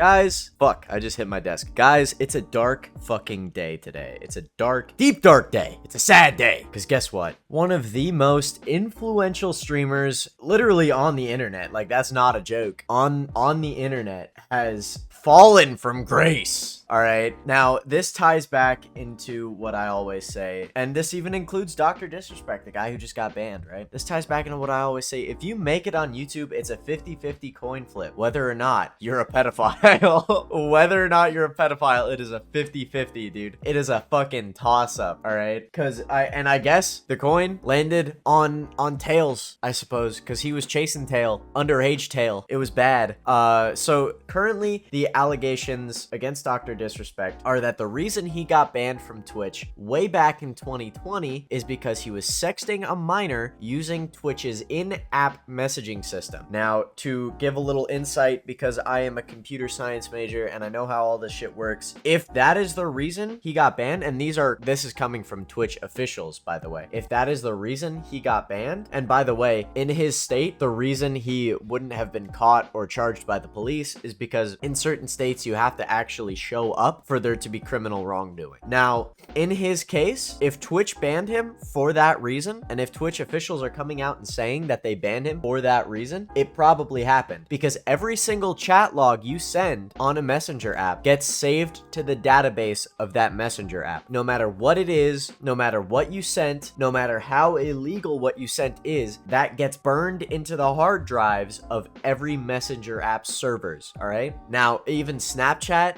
Guys, fuck, I just hit my desk. Guys, it's a dark fucking day today. It's a dark, deep dark day. It's a sad day. Because guess what? One of the most influential streamers literally on the internet, like that's not a joke, on the internet has fallen from grace. All right. Now, this ties back into what I always say, and this even includes Dr. Disrespect, the guy who just got banned, right? This ties back into what I always say. If you make it on YouTube, it's a 50-50 coin flip. Whether or not you're a pedophile, whether or not you're a pedophile, it is a 50-50, dude. It is a fucking toss-up, all right? Because I guess the coin landed on Tails, I suppose, because he was chasing Tail, underage Tail. It was bad. So currently, the allegations against Dr. Disrespect are that the reason he got banned from Twitch way back in 2020 is because he was sexting a minor using Twitch's in-app messaging system. Now, to give a little insight, because I am a computer science major and I know how all this shit works, if that is the reason he got banned, and this is coming from Twitch officials, by the way, if that is the reason he got banned, and by the way, in his state, the reason he wouldn't have been caught or charged by the police is because in certain states you have to actually show up for there to be criminal wrongdoing. Now, in his case, if Twitch banned him for that reason, and if Twitch officials are coming out and saying that they banned him for that reason, it probably happened, because every single chat log you send on a messenger app gets saved to the database of that messenger app. No matter what it is, no matter what you sent, no matter how illegal what you sent is, that gets burned into the hard drives of every messenger app servers, all right? Now, even Snapchat,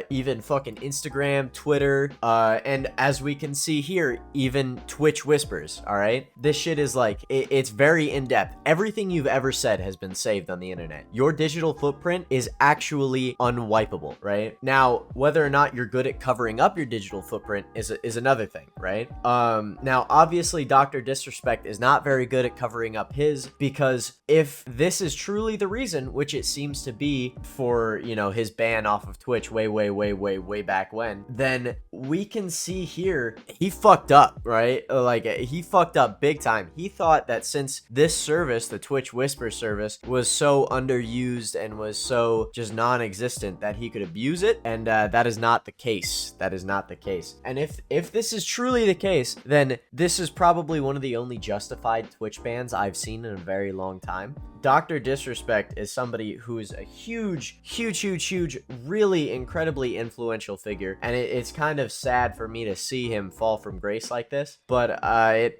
even fucking Instagram, Twitter, and as we can see here, even Twitch whispers, all right? This shit is like, it's very in-depth. Everything you've ever said has been saved on the internet. Your digital footprint is actually unwipeable, right? Now, whether or not you're good at covering up your digital footprint is another thing, right? Now, obviously, Dr. Disrespect is not very good at covering up his, because if this is truly the reason, which it seems to be for, you know, his ban off of Twitch way back when, then we can see here he fucked up, right? Like, he fucked up big time. He thought that since this service, the Twitch Whisper service, was so underused and was so just non-existent that he could abuse it, and that is not the case. That is not the case. And if this is truly the case, then this is probably one of the only justified Twitch bans I've seen in a very long time. Dr. Disrespect is somebody who is a huge, really incredibly influential figure, and it's kind of sad for me to see him fall from grace like this, but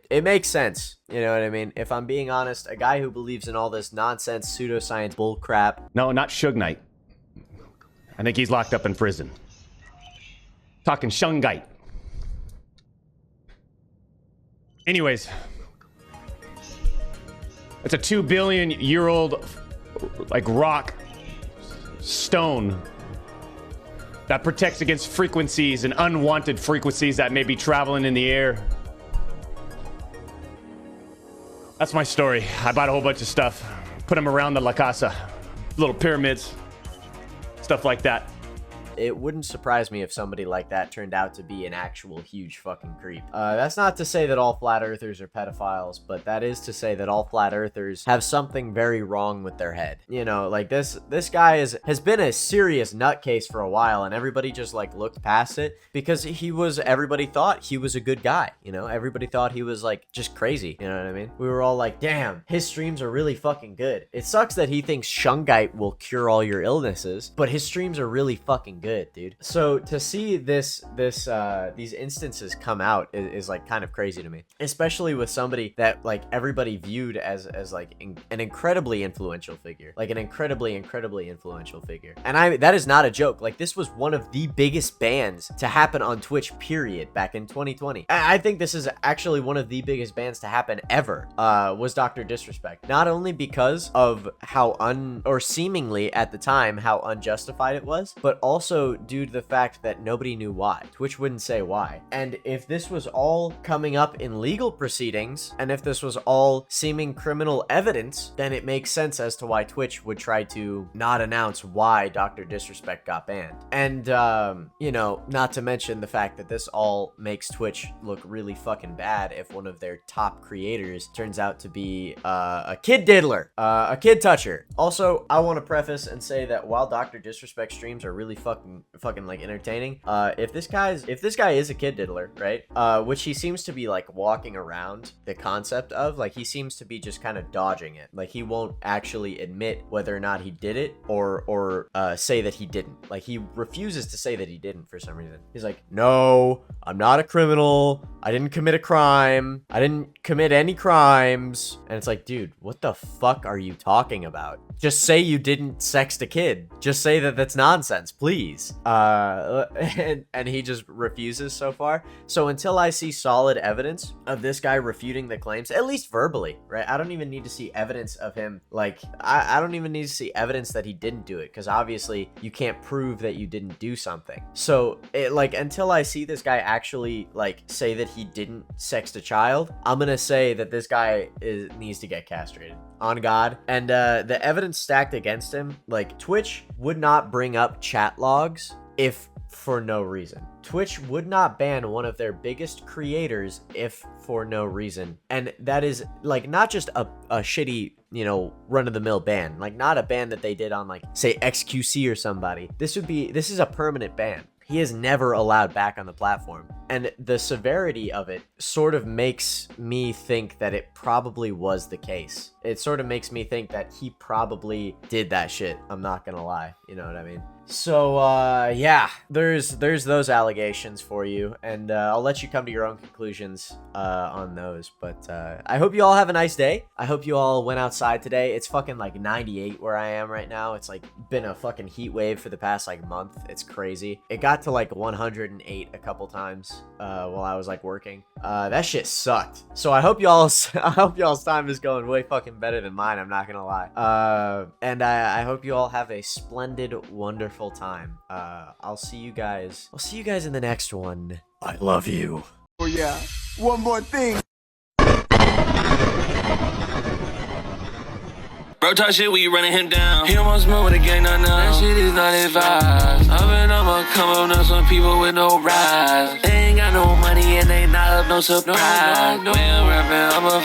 it makes sense. You know what I mean? If I'm being honest, a guy who believes in all this nonsense, pseudoscience bullcrap. No, not shungite. I think he's locked up in prison. Talking shungite. Anyways. It's a 2 billion year old, like, rock stone that protects against frequencies and unwanted frequencies that may be traveling in the air. That's my story. I bought a whole bunch of stuff, put them around the La Casa, little pyramids, stuff like that. It wouldn't surprise me if somebody like that turned out to be an actual huge fucking creep. That's not to say that all flat earthers are pedophiles, but that is to say that all flat earthers have something very wrong with their head. You know, like this guy has been a serious nutcase for a while, and everybody just like looked past it because everybody thought he was a good guy. You know, everybody thought he was like just crazy. You know what I mean? We were all like, damn, his streams are really fucking good. It sucks that he thinks shungite will cure all your illnesses, but his streams are really fucking good, dude. So to see these instances come out is like kind of crazy to me, especially with somebody that like everybody viewed as like an incredibly influential figure, like an incredibly influential figure. And that is not a joke. Like, this was one of the biggest bans to happen on Twitch, period, back in 2020. I think this is actually one of the biggest bans to happen ever, was Dr. Disrespect. Not only because of how seemingly at the time how unjustified it was, but also also due to the fact that nobody knew why. Twitch wouldn't say why. And if this was all coming up in legal proceedings, and if this was all seeming criminal evidence, then it makes sense as to why Twitch would try to not announce why Dr. Disrespect got banned. And, you know, not to mention the fact that this all makes Twitch look really fucking bad if one of their top creators turns out to be a kid diddler, a kid toucher. Also, I want to preface and say that while Dr. Disrespect streams are really fucking like entertaining, if this guy is a kid diddler, right? Which he seems to be like walking around the concept of, like he seems to be just kind of dodging it. Like he won't actually admit whether or not he did it or say that he didn't. Like he refuses to say that he didn't for some reason. He's like, no, I'm not a criminal. I didn't commit a crime. I didn't commit any crimes. And it's like, dude, what the fuck are you talking about? Just say you didn't sext a kid. Just say that that's nonsense, please. And he just refuses so far. So until I see solid evidence of this guy refuting the claims, at least verbally, right? I don't even need to see evidence of him. Like, I don't even need to see evidence that he didn't do it, because obviously you can't prove that you didn't do something. So until I see this guy actually like say that he didn't sext a child, I'm gonna say that this guy needs to get castrated, on God. And the evidence stacked against him, like Twitch would not bring up chat logs if for no reason. Twitch would not ban one of their biggest creators if for no reason. And that is like not just a shitty, you know, run-of-the-mill ban, like not a ban that they did on like say XQC or somebody. This is a permanent ban. He is never allowed back on the platform. And the severity of it sort of makes me think that it probably was the case. It sort of makes me think that he probably did that shit. I'm not gonna lie. You know what I mean? So, yeah, there's those allegations for you, and I'll let you come to your own conclusions on those. But I hope you all have a nice day. I hope you all went outside today. It's fucking like 98 where I am right now. It's like been a fucking heat wave for the past like month. It's crazy. It got to like 108 a couple times while I was like working. That shit sucked. So I hope y'all's time is going way fucking better than mine. I'm not gonna lie. And I hope you all have a splendid, wonderful time. I'll see you guys in the next one. I love you. Oh yeah, one more thing. Bro talk shit, we running him down. He almost moved with a gang, now. That shit is not advised. I'ma come up now, some people with no rise. They ain't got no money and they not up no surprise. When I'm rapping, I'm a